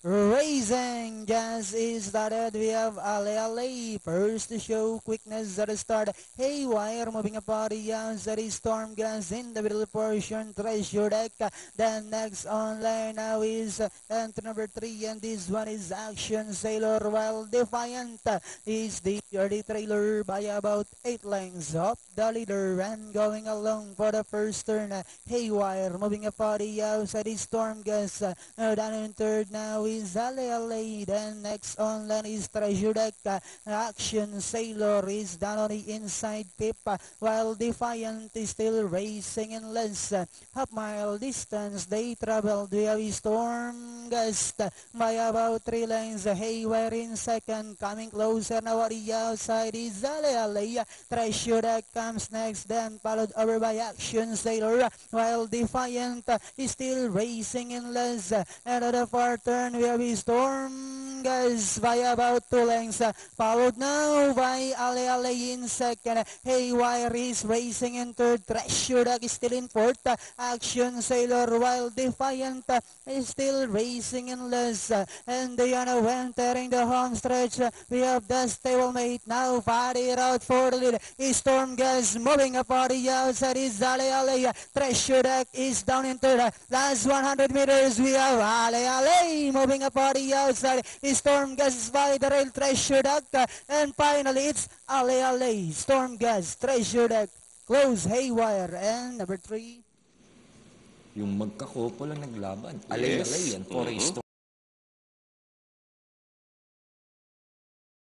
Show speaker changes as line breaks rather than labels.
Raising gas is started. We have Ale Ale. First to show quickness at the start. Haywire moving a party outside is Storm Gas in the middle portion. Treasure Deck. Then next online now is entry number 3, and this one is Action Sailor, while Defiant is the early trailer by about 8 lengths up the leader and going along for the first turn. Haywire moving a party outside is Storm Gas. Down in third now is Ale Ale. Then next online is Treasure Deck. Action Sailor is down on the inside pip, while Defiant is still racing in less. Half mile distance they traveled. We have Storm Gust by about 3 lengths. Haywire in second, coming closer now at the outside is Ale Ale. Treasure Deck comes next, then followed over by Action Sailor, while Defiant is still racing in less. And at the far turn, we have Storm Guys by about 2 lengths. Followed now by Ale Ale in second. Haywire is racing in third. Treasure Deck is still in fourth. Action Sailor, while Defiant is still racing in less. And Diana entering the home stretch. We have the stablemate now fighting out for the lead. Storm Guys moving up on the outside is Ale Ale. Treasure Deck is down in third. Last 100 meters, we have Ale Ale moving up on the outside. Storm Gas by the rail, Treasure Deck. And finally, it's Ale Ale, Storm Gas, Treasure Deck, Close, Haywire, and number 3.
Yung magkakopo lang naglaban.
Yes.
Alay-alay yan. 4 race